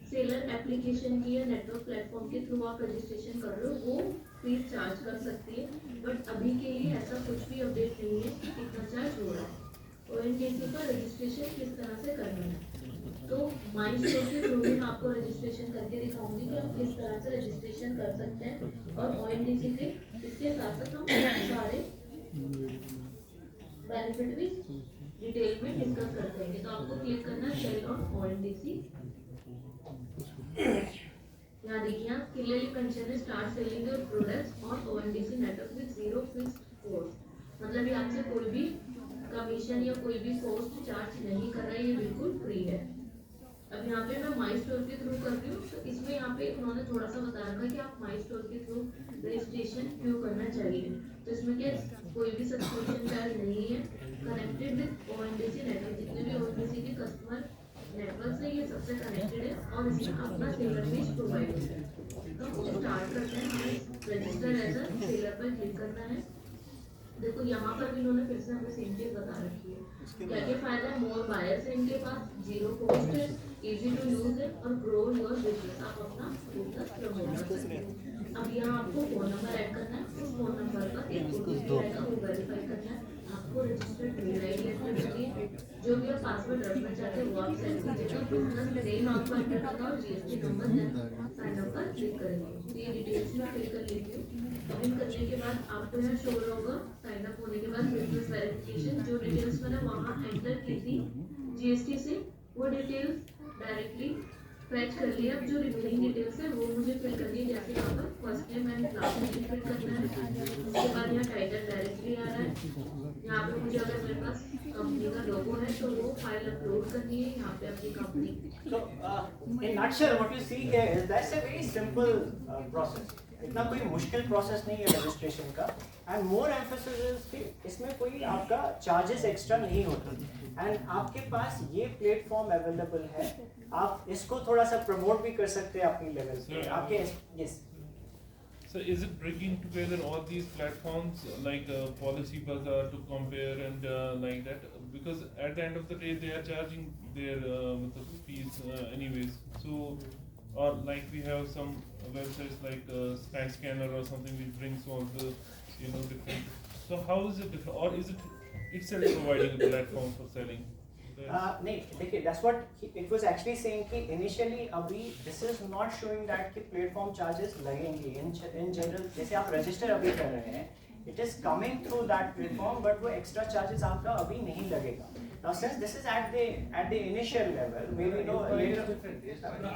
D: सेलर एप्लीकेशन की या नेटवर्क प्लेटफॉर्म के थ्रू आप रजिस्ट्रेशन कर रहे हो वो फीस चार्ज कर सकती है। बट अभी के लिए ऐसा कुछ भी अपडेट नहीं है कि कितना चार्ज हो रहा है। ओएनडीसी पर रजिस्ट्रेशन किस तरह से करना है, तो माई स्टोर के थ्रू मैं आपको रजिस्ट्रेशन करके दिखाऊंगी कि आप किस तरह से रजिस्ट्रेशन कर सकते हैं और ओएनडीसी के इसके साथ साथ हम सारे बेनिफिट भी डिटेल में डिस्कस करते हैं। तो आपको क्लिक करना है सेल ऑन ओएनडीसी। यहाँ देखिए आप clearly mention start selling your products on ONDC network with zero fixed cost, मतलब ये आपसे कोई भी कमीशन या कोई भी कॉस्ट चार्ज नहीं कर रहा है, ये बिल्कुल फ्री है। अब यहाँ पे मैं माई स्टोर के थ्रू कर रही हूँ, तो इसमें यहाँ पे उन्होंने थोड़ा सा बता रखा है कि आप माई स्टोर के थ्रू रजिस्ट्रेशन क्यों करना चाहिए। तो इसमें क्या कोई भी सब्सक्रिप्शन चार्ज नहीं है, कनेक्टेड विद ओएनडीसी नेटवर्क, जितने भी ओएनडीसी के कस्टमर नेटवर्क से ये सबसे कनेक्टेड है और इसमें अपना सेलर पेज प्रोवाइड होता है। तो हम स्टार्ट करते हैं, हमें रजिस्टर एज अ सेलर पर क्लिक करना है। देखो यहाँ पर भी इन्होंने फिर से हमें सेम चीज बता रखी है, क्या क्या फायदा है, मोर बायर्स है इनके पास, जीरो कॉस्ट है, इजी टू यूज है और ग्रो योर बिजनेस, आप अपना बिजनेस प्रमोट कर सकते हैं। अब यहाँ आपको फोन नंबर ऐड करना है, उस फोन नंबर पर एक ओटीपी आएगा वो वेरीफाई करना है। आपको रजिस्टर्ड मेल आईडी रखनी चाहिए, जो भी आप पासवर्ड रखना चाहते हैं वो आप सेट कीजिएगा। बिजनेस नेम आपको एंटर करना और जीएसटी नंबर देना, साइन अप पर क्लिक करेंगे। ये डिटेल्स में फिल कर लीजिए। लॉगिन करने के बाद आपको यहाँ शो होगा साइन अप होने के बाद बिजनेस वेरिफिकेशन, जो डिटेल्स मैंने वहाँ एंटर की थी जीएसटी से वो डिटेल्स डायरेक्टली फैच कर लिया। अब जो रिमेनिंग डिटेल्स है वो मुझे फिल करनी है, जैसे यहाँ पर first name and last name fill करना है। उसके बाद यहाँ टाइटल डायरेक्टली आ रहा है, यहाँ पे मुझे अगर मेरे पास कंपनी का लोगो है तो वो फाइल अपलोड करनी है यहाँ पे अपनी company.
A: So in nutshell what you see here is that's a very simple process. इतना कोई मुश्किल प्रोसेस नहीं है रजिस्ट्रेशन का, एंड मोर एम्फेसिस इज कि इसमें कोई आपका चार्जेस एक्स्ट्रा नहीं होते, एंड आपके पास ये प्लेटफॉर्म अवेलेबल है, आप इसको थोड़ा सा प्रमोट भी कर सकते हैं अपनी लेवल पे आपके। Yes
E: So is it bringing together all these platforms like Policy Bazaar to compare and like that? Because at the end of the day they are charging their fees anyways. So or like we have some websites like Skyscanner or something which brings all the different. So how is it different, or is it itself providing a platform for selling?
A: नहीं देखिए, that's what it was actually saying कि initially अभी this is not showing that कि platform charges लगेंगे in general। जैसे आप register अभी कर रहे हैं, it is coming through that platform, but वो extra charges आपका अभी नहीं लगेगा। Now since this is at the initial level, maybe no later।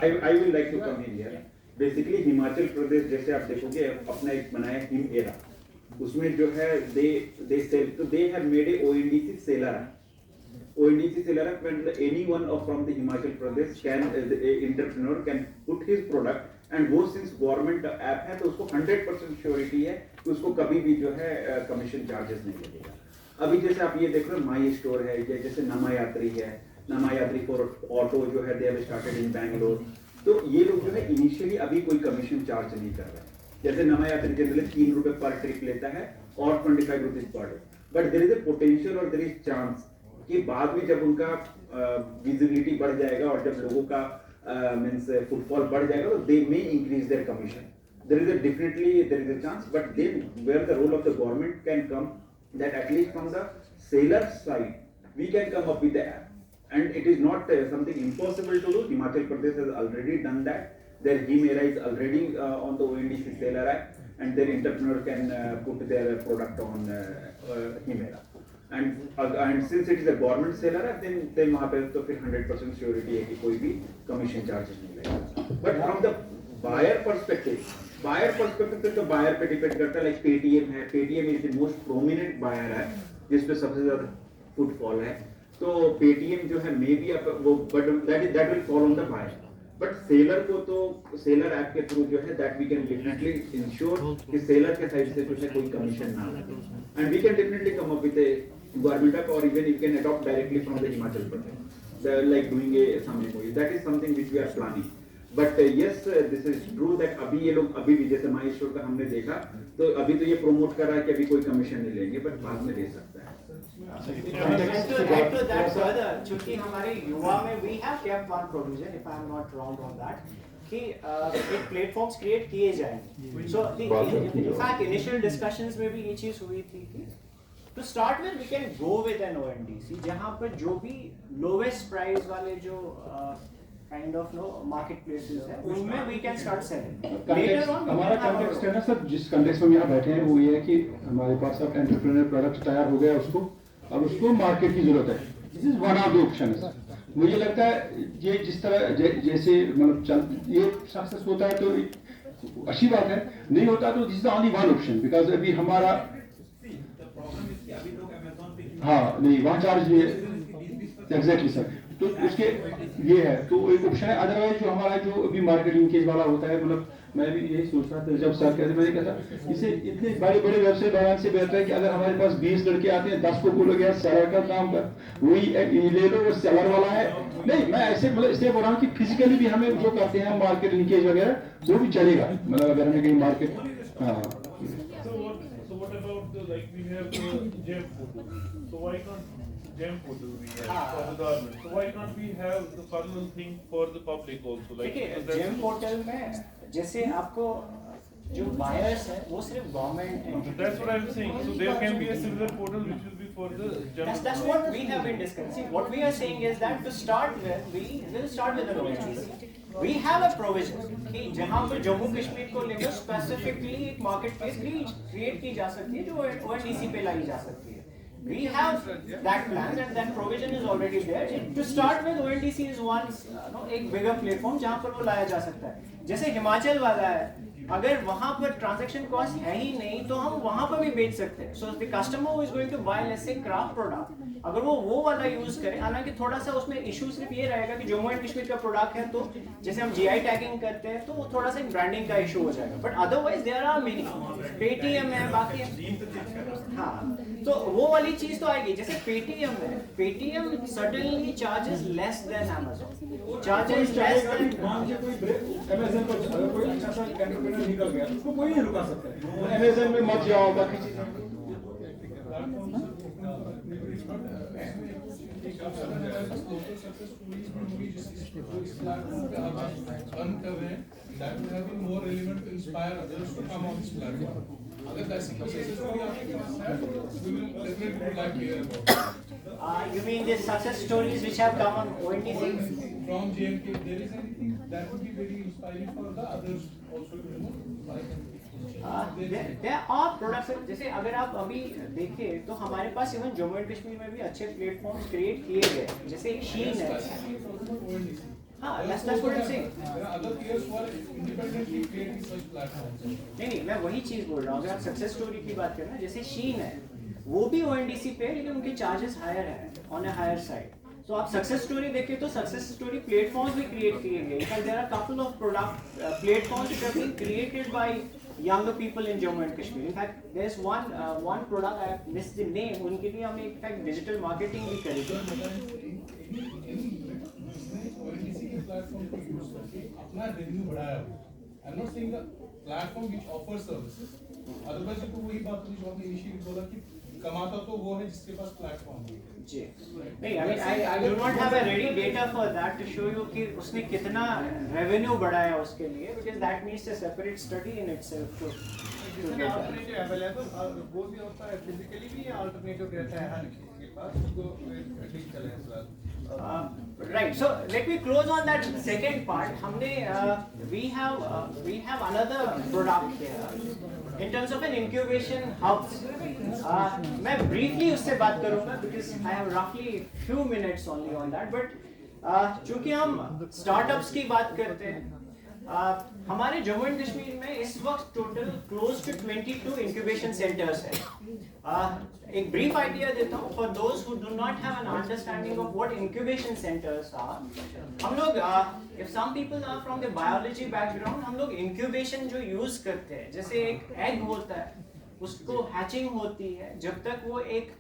B: I will like to come in here. Basically Himachal Pradesh जैसे आप देखोगे अपना एक बनाया हिम एरा, उसमें जो है they sell, तो they have made a ONDC seller app. ONDC seller app, when anyone from the Himachal Pradesh can, a entrepreneur can put his product, and वो since government app है तो उसको 100% surety है कि उसको कभी भी जो है कमीशन चार्जेस नहीं लगेगा। अभी जैसे आप ये देख रहे हो माई स्टोर है, जैसे नमा यात्री है, नमा यात्री फॉर ऑटो जो है they have started in Bangalore, तो ये लोग जो है इनिशियली अभी कोई कमीशन चार्ज नहीं कर रहे हैं। जैसे नमा यात्री जनरली 3 रुपए पर ट्रिप लेता है और 25 rupees per day, but there is a potential और देयर इज चांस कि बाद में जब उनका विजिबिलिटी बढ़ जाएगा और जब लोगों का मींस फुटफॉल बढ़ जाएगा तो they may increase their commission. There is a definitely there is a chance, but then where the role of the government can come, that at least from the seller side we can come up with the app, and it is not something impossible to do. Himachal Pradesh has already done that. Their Himera is already on the ONDC seller app, and their entrepreneur can put their product on Himera. And since it is a government seller app, then वहाँ पे तो फिर 100% surety है कि कोई भी commission charges नहीं लगेगा. But from the buyer perspective पे तो बायर पे डिपेंड करता है. लाइक पेटीएम है, Paytm is the most prominent buyer है जिसपे सबसे ज्यादा फुटफॉल है. तो पेटीएम जो है मे बी वो but that will fall on the buyer. But seller को तो सेलर ऐप के थ्रू जो है that we can definitely ensure कि सेलर के साइड से जो है कोई कमीशन ना लगे. And we can definitely come up with a government app और even you can adopt directly from the Himachal Pradesh. They are like doing a something. That is something which we are planning. But yes this is true that अभी ये लोग अभी भी जैसे माहेश्वर का हमने देखा तो अभी तो ये प्रमोट कर रहा है कि अभी कोई कमीशन नहीं लेंगे, बट बाद में ले सकता है.
A: And to that further, चूंकि हमारे युवा में we have kept one provision, if I am not wrong on that, कि एक प्लेटफॉर्म्स क्रिएट किए जाएंगे. So in fact initial discussions में भी ये चीज हुई थी कि to start with we can go with an ONDC जहाँ पर जो भी lowest price वाले जो kind of market places है उनमें we can start selling. Later on
F: हमारा कॉन्टेक्स्ट है ना सर, जिस कॉन्टेक्स्ट में यहाँ बैठे हैं वो ये है कि हमारे पास अब एंटरप्रेन्योर प्रोडक्ट तैयार हो गया, उसको अब उसको मार्केट की जरूरत है. This is one of the option. मुझे लगता है ये जिस तरह जैसे मतलब ये सक्सेस होता है तो अच्छी बात है, नहीं होता तो this is only one option. Because अभी हमारा हाँ नहीं वहाँ चार्ज एग्जैक्टली सर. तो उसके ये है तो एक ऑप्शन है. अदरवाइज जो हमारा जो अभी मार्केट लिंकेज वाला होता है, मतलब मैं भी यही सोच रहा था जब सर कहते मैंने कहा था इसे इतने बड़े बड़े व्यवसाय बनाने से बेहतर है कि अगर हमारे पास 20 लड़के आते हैं 10 को बोलोगे यार सेलर का काम कर, वही ले लो वो सेलर वाला है. नहीं मैं ऐसे मतलब इसलिए बोल रहा हूँ कि फिजिकली भी हमें जो करते हैं मार्केट लिंकेज वगैरह वो भी चलेगा. मतलब अगर हमें कहीं मार्केट हाँ.
E: So what about like we have GEM portal? So why can't GEM portal we have for the government? So why can't we have the parallel thing for the public also? Like
A: देखिए GEM portal में जैसे आपको जो buyers है वो सिर्फ government है.
E: That's what I'm saying. So there can be a similar portal which will be for the general.
A: That's what we have been discussing. See, what we are saying is that to start with, we will start with the ONDC. We have a provision कि जहाँ पर जम्मू कश्मीर को लेकर specifically एक market place create की जा सकती है जो ONDC पे लाई जा सकती है. We have that plan and that provision is already there. To start with, ONDC is one एक bigger platform जहाँ पर वो लाया जा सकता है. जैसे हिमाचल वाला है, अगर वहाँ पर ट्रांजैक्शन कॉस्ट है ही नहीं तो हम वहाँ पर भी बेच सकते हैं. So the customer who is going to buy let's say craft product, अगर वो वाला यूज करें, हालांकि थोड़ा सा उसमें इशू सिर्फ ये रहेगा कि जम्मू एंड कश्मीर का प्रोडक्ट है तो जैसे हम जीआई टैगिंग करते हैं तो वो थोड़ा सा ब्रांडिंग का इशू हो जाएगा. But otherwise there are many. Paytm है, बाकी हाँ तो वो वाली चीज तो आएगी. जैसे पेटीएम है, Paytm suddenly charges less than Amazon, charges less than
F: Amazon पर अगर कोई अच्छा सा एंटरप्रेन्योर निकल गया उसको कोई नहीं रुका सकता. अमेज़न में मत जाओ, बाकी चीजें
G: that would have been more relevant to inspire others to come on this platform. Agar that's the success story aapke paas hai, we will definitely would like to hear about it.
A: You mean the success stories which have come on ONDC?
G: From JNK, there is anything that would be very inspiring for the others also to know.
A: There are products. जैसे अगर आप अभी देखें तो हमारे पास even Jammu and Kashmir में भी अच्छे प्लेटफॉर्म्स क्रिएट किए गए, जैसे शीन है. हाँ, that's what I'm saying.
G: There are other peers who are independently creating such platforms.
A: नहीं मैं वही चीज बोल रहा हूँ. अगर आप सक्सेस स्टोरी की बात करें ना, जैसे शीन है वो भी ONDC पे है लेकिन उनके चार्जेस हायर है, ऑन ए हायर साइड. तो आप सक्सेस स्टोरी देखें तो सक्सेस स्टोरी प्लेटफॉर्म्स भी क्रिएट किए गए. In fact there are couple of product platforms which have been created by younger people in Jammu and Kashmir. In fact, there's one product, I missed the name. उनके लिए हमने in fact digital marketing भी करी थी.
G: ONDC platform को use करके अपना revenue बढ़ाया हो. I'm not saying the platform which offers services. Otherwise तो वही बात हुई जो आपने initially बोला कि कमाता तो वो है जिसके पास प्लेटफॉर्म है।
A: जी नहीं, I do not have a ready data for that to show you कि उसने कितना रेवेन्यू बढ़ाया उसके लिए, because that needs a separate study in itself to get that.
H: Alternative available वो भी होता है, फिजिकली भी अल्टरनेटिव रहता है हर किसी के पास, तो digital age well.
A: Right. So let me close on that second part. हमने we have another product here in terms of an incubation hubs. मैं briefly उससे बात करूँगा because I have roughly few minutes only on that. But चूँकि हम startups की बात करते हैं, हमारे जम्मू एंड कश्मीर में इस वक्त total close to 22 incubation centres हैं। एक ब्रीफ आइडिया देता हूँ for those who do not have an understanding of what incubation centres are. हम लोग if some people are from the biology background, हम लोग इंक्यूबेशन जो यूज करते हैं, जैसे एक एग होता है, उसको हैचिंग होती है, जब तक वो एक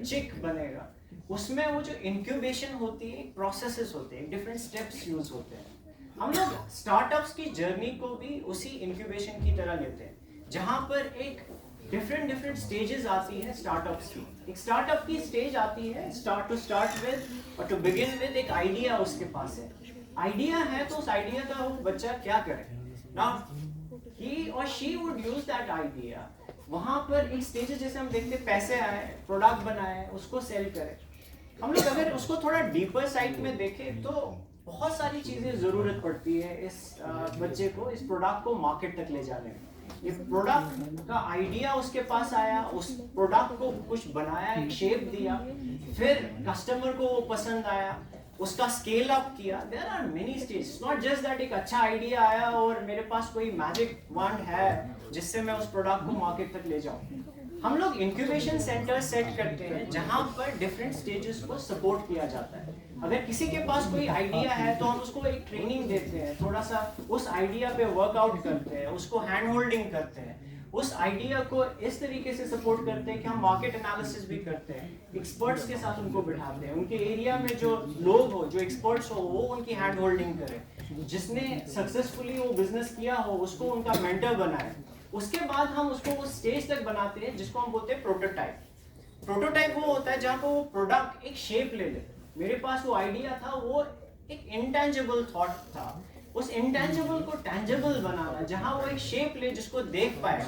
A: चिक बनेगा, उसमें वो जो इंक्यूबेशन होती है, प्रोसेसेस होते हैं, डिफरेंट स्टेप्स यूज होते हैं। हम लोग स्टार्टअप्स की जर्नी को भी उसी इंक्यूबेशन की तरह लेते हैं, जहां पर एक डिफरेंट स्टेजेस आती है स्टार्टअप्स की। एक स्टार्टअप की स्टेज आती है स्टार्ट विद और टू बिगिन विद एक आइडिया उसके पास है। आइडिया है तो उस आइडिया का वो बच्चा क्या करे, नाउ ही और she would use that idea. वहां पर एक स्टेज जैसे हम देखते हैं, पैसे आए, प्रोडक्ट बनाए, उसको सेल करे। हम लोग अगर उसको थोड़ा डीपर साइड में देखें तो बहुत सारी चीजें जरूरत पड़ती है इस बच्चे को, इस प्रोडक्ट को मार्केट तक ले जाने में। ये प्रोडक्ट का आइडिया उसके पास आया, उस प्रोडक्ट को कुछ बनाया, एक शेप दिया, फिर कस्टमर को वो पसंद आया, उसका स्केल अप किया। There are many stages, not just that एक अच्छा आइडिया आया और मेरे पास कोई मैजिक वांड है जिससे मैं उस प्रोडक्ट को मार्केट तक ले जाऊं। हम लोग इंक्यूबेशन सेंटर सेट करते हैं जहां पर डिफरेंट स्टेजेस को सपोर्ट किया जाता है। अगर किसी के पास कोई आइडिया है तो हम उसको एक ट्रेनिंग देते हैं, थोड़ा सा उस आइडिया पे वर्कआउट करते हैं, उसको हैंड होल्डिंग करते हैं, उस आइडिया को इस तरीके से सपोर्ट करते हैं कि हम मार्केट एनालिसिस भी करते हैं, एक्सपर्ट्स के साथ उनको बिठाते हैं, उनके एरिया में जो लोग हो, जो एक्सपर्ट्स हो, वो उनकी हैंड होल्डिंग करें, जिसने सक्सेसफुली वो बिजनेस किया हो उसको उनका मेंटर बनाए। उसके बाद हम उसको वो स्टेज तक बनाते हैं जिसको हम बोलते हैं प्रोटोटाइप। प्रोटोटाइप वो होता है जहाँ पे वो प्रोडक्ट एक शेप ले ले। मेरे पास वो आइडिया था, वो एक इंटेंजिबल थॉट था, उस इंटेंजिबल को टेंजिबल बनाना, जहां वो एक शेप ले जिसको देख पाए,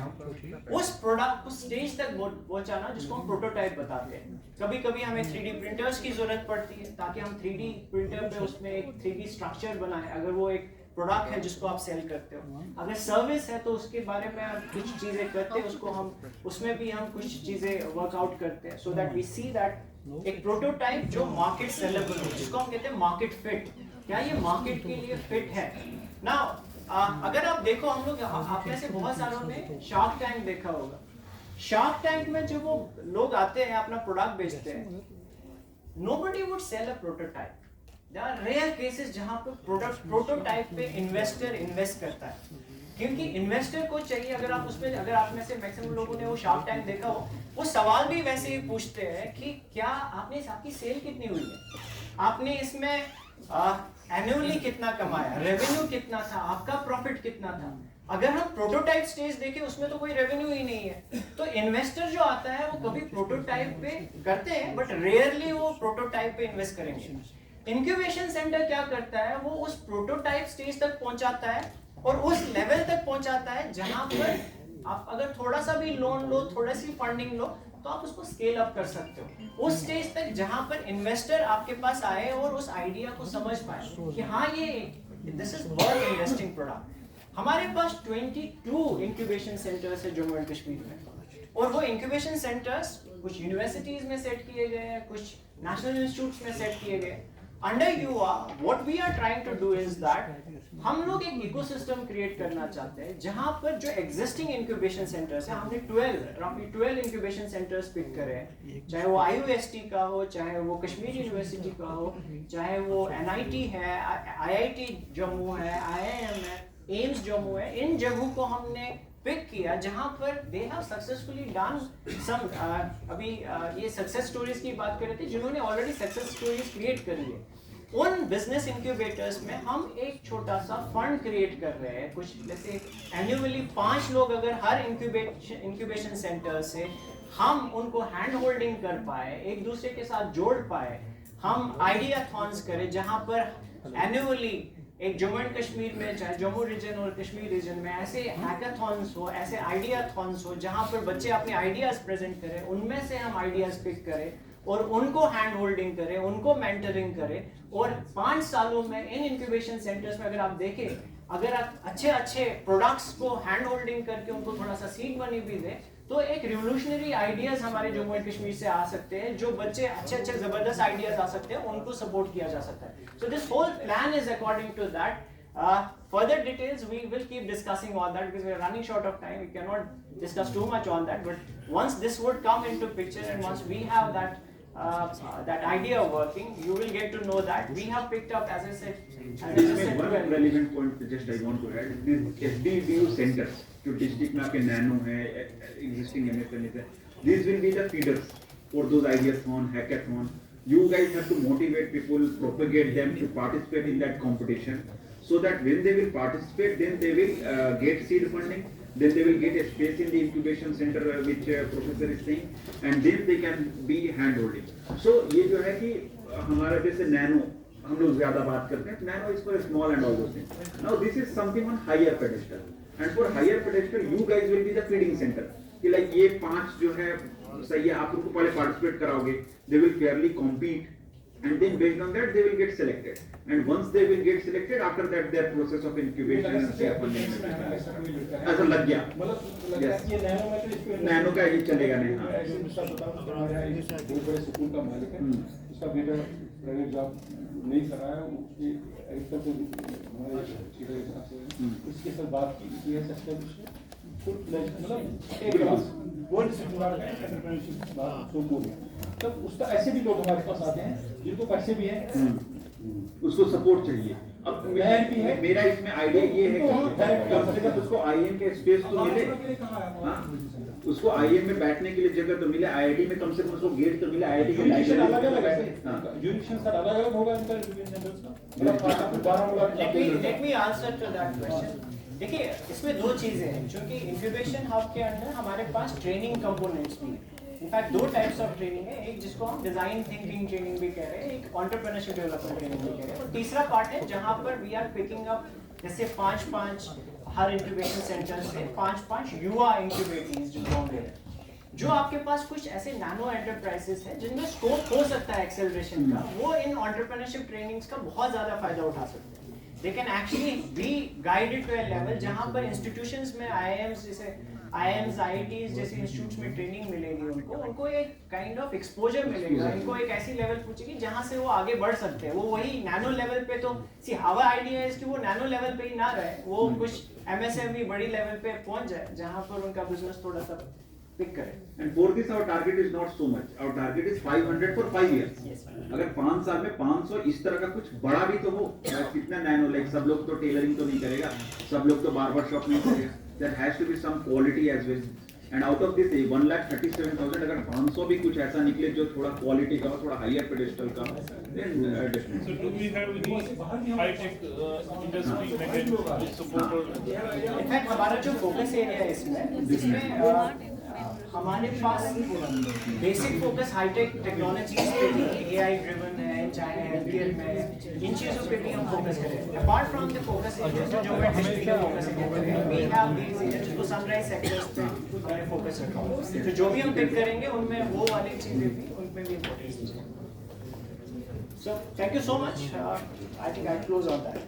A: उस प्रोडक्ट को स्टेज तक पहुंचाना, जिसको हम प्रोटोटाइप बताते हैं। कभी कभी हमें 3D प्रिंटर्स की जरूरत पड़ती है ताकि हम 3D प्रिंटर पे उसमें एक 3D स्ट्रक्चर बनाए, अगर वो एक प्रोडक्ट है जिसको आप सेल करते हो। अगर सर्विस है तो उसके बारे में आप कुछ चीजें करते हैं, उसको हम उसमें भी हम कुछ चीजें वर्कआउट करते हैं, so that we see that एक प्रोटोटाइप जो मार्केट सेलेबल हो, जिसको हम कहते हैं मार्केट फिट। क्या ये मार्केट के लिए फिट है ना? अगर आप देखो, हम लोग आप में से बहुत सारों ने शार्क टैंक देखा होगा। शार्क टैंक में जब वो लोग आते हैं अपना प्रोडक्ट बेचते हैं, nobody would sell a prototype. There are rare cases जहां पे प्रोटोटाइप पे इन्वेस्टर इन्वेस्ट करता है, क्योंकि इन्वेस्टर को चाहिए, अगर आप में से मैक्सिमम लोगों ने वो शार्क टैंक देखा हो, वो सवाल भी वैसे ही पूछते हैं कि क्या आपकी सेल कितनी हुई है, आपने इसमें एनुअली कितना कमाया, रेवेन्यू कितना था, आपका प्रॉफिट कितना था। अगर हम प्रोटोटाइप स्टेज देखें, उसमें तो कोई रेवेन्यू ही नहीं है, तो इन्वेस्टर जो आता है वो कभी प्रोटोटाइप पे करते हैं, बट रेयरली वो प्रोटोटाइप पे इन्वेस्ट करेंगे। इंक्यूबेशन सेंटर क्या करता है, वो उस प्रोटोटाइप स्टेज तक पहुंचाता है और उस लेवल तक पहुंचाता है जहां पर आप अगर थोड़ा सा भी लोन लो, थोड़ा सी फंडिंग लो, तो आप उसको स्केल अप कर सकते हो उस स्टेज तक जहां पर इन्वेस्टर आपके पास आए और उस आइडिया को समझ पाए कि हाँ, ये this is worth investing product. हमारे पास 22 इंक्यूबेशन सेंटर्स है जम्मू एंड कश्मीर में, और वो इंक्यूबेशन सेंटर्स कुछ यूनिवर्सिटीज में सेट किए गए हैं, कुछ नेशनल इंस्टीट्यूट्स में सेट किए गए। Under UA, what we are trying to do is that हम लोग एक इकोसिस्टम क्रिएट करना चाहते हैं जहां पर जो एग्जिस्टिंग इंक्यूबेशन सेंटर्स हैं, हमने 12 इंक्यूबेशन सेंटर्स पिक करे हैं, चाहे वो IUST का हो, चाहे वो कश्मीर यूनिवर्सिटी का हो, चाहे वो NIT है, IIT जम्मू है, IIM है, एम्स जम्मू है। इन जगहों को हमने पिक किया जहां पर they have successfully done some, अभी ये सक्सेस स्टोरीज की बात कर रहे थे, जिन्होंने ऑलरेडी सक्सेस स्टोरीज क्रिएट करी है। उन बिजनेस इंक्यूबेटर्स में हम एक छोटा सा फंड क्रिएट कर रहे हैं, कुछ जैसे एनुअली 5 लोग अगर हर इंक्यूबेशन सेंटर से हम उनको हैंड होल्डिंग कर पाए, एक दूसरे के साथ जोड़ पाए, हम आइडियाथॉन्स करें जहां पर एनुअली एक जम्मू एंड कश्मीर में, चाहे जम्मू रीजन और कश्मीर रीजन में ऐसे हैकाथॉन्स हो, ऐसे आइडियाथॉन्स हो जहां पर बच्चे अपने आइडियाज प्रेजेंट करें, उनमें से हम आइडियाज पिक करें और उनको हैंड होल्डिंग करें, उनको मेंटरिंग करें। और 5 सालों में इन इंक्यूबेशन सेंटर्स में अगर आप देखें, अगर आप अच्छे अच्छे प्रोडक्ट्स को हैंड होल्डिंग करके उनको थोड़ा सा सीड मनी भी दें, तो एक रिवोल्यूशनरी आइडियाज हमारे जम्मू एंड कश्मीर से आ सकते हैं, जो बच्चे अच्छे अच्छे जबरदस्त आइडियाज आ सकते हैं, उनको सपोर्ट किया जा सकता है। So this whole plan is according to that. Further details we will keep discussing on that because we are running short of time. We cannot discuss too much on that. But once this would come into picture and once we have that idea working, you will get to know that we have picked up, as I said,
B: one relevant point just I want to add, these SDDU centers जो district में आपके nano है, existing MSMEs है, these will be the feeders for those ideathon, hackathon. You guys have to motivate people, propagate them to participate in that competition, so that when they will participate, then they will get seed funding, then they will get a space in the incubation center which professor is saying, and then they can be hand holding. So ये जो है कि हमारा जैसे nano हम लोग ज्यादा बात करते हैं, nano is for small and all those things. Now this is something on higher pedestal, and for higher pedestal you guys will be the feeding center. कि like ये 5 जो है सही है, आप उनको पहले participate कराओगे, they will fairly compete. And then based on that they will get selected, and once they will get selected, after that their process of incubation and share funding ऐसा लग गया। Yes. नैनो का ही चलेगा नहीं। हाँ।
F: बहुत बड़े स्कूल का मालिक है, उसका बेटा प्राइवेट जॉब नहीं कर रहा है, उसकी उसके साथ बात की है, मतलब एक क्लास वर्ल्ड स्कूल है, तब उसका ऐसे भी लोग हमारे पास आते हैं जिनको पैसे भी हैं,
B: उसको सपोर्ट चाहिए। अब मेरा इसमें आइडिया ये है कि कम से कम उसको आईएम के स्पेस तो मिले, उसको आईएम में बैठने के लिए जगह तो मिले, आईआईटी में कम से कम उसको गेट तो मिले, आईआईटी के लाइब्रेरी अलग-अलग है,
F: यूनिशन सर अलग-अलग होगा इनका
A: Let me answer to that question. देखिए, इसमें 2 चीजें हैं, क्योंकि इंक्यूबेशन हब के अंदर हमारे पास ट्रेनिंग कंपोनेंट्स भी हैं। इनफैक्ट 2 टाइप्स ऑफ ट्रेनिंग है, एक जिसको हम डिजाइन थिंकिंग ट्रेनिंग भी कह रहे हैं, एक एंटरप्रेन्योरशिप डेवलपमेंट ट्रेनिंग भी कह रहे हैं, और तीसरा पार्ट है जहां पर वी आर पिकिंग अप जैसे 5-5 हर इंक्यूबेशन सेंटर से 5-5 युवा इंक्यूबेटीज जिनको हम दे रहे हैं, जो आपके पास कुछ ऐसे नैनो एंटरप्राइजेस हैं जिनमें स्कोप हो सकता है एक्सेलरेशन का, वो इन एंटरप्रेन्योरशिप ट्रेनिंग्स का बहुत ज्यादा फायदा उठा सकते हैं। They can actually be guided to a level जहाँ पर institutions में IIMs जैसे IIMs, IITs जैसे institutes में training मिलेगी उनको एक kind of exposure मिलेगा, इनको एक ऐसी level पूछेगी जहाँ से वो आगे बढ़ सकते हैं। वो वही nano level पे तो see our idea is कि वो nano level पे ही ना रहे, वो कुछ MSME बड़ी level पे पहुँच जाए जहाँ पर उनका business थोड़ा सा पिक करें।
B: And for this our target is not so much. Our target is 500 for 5 years.
A: Yes.
B: अगर 5 साल में 500 इस तरह का कुछ बड़ा भी तो हो, कितना नैनो, लाइक सब लोग तो टेलरिंग तो नहीं करेगा, सब लोग तो बार्बर शॉप नहीं करेगा, there has to be some quality as well. And out of this 1,37,000 अगर 500 भी कुछ ऐसा निकले जो थोड़ा क्वालिटी का हो, थोड़ा हायर पेडेस्टल का, then definitely.
E: So do we have any high-tech industry that support or?
A: In fact हमारा जो फोकस एरिया है इसमें हमारे पास बेसिक फोकस हाईटेक टेक्नोलॉजीज पे भी, एआई ड्रिवन है, चाहे हेल्थकेयर में, इन चीजों पे भी हम फोकस करें। Apart from the focus area जो मैं हिस्ट्री का focus area we have these areas जिसको सनराइज सेक्टर्स पे हमने फोकस रखा है, तो जो भी हम पिक करेंगे उनमें वो वाली चीजें भी, उनमें भी इम्पोर्टेंस दीजिए। So thank you so much, I think I close on that.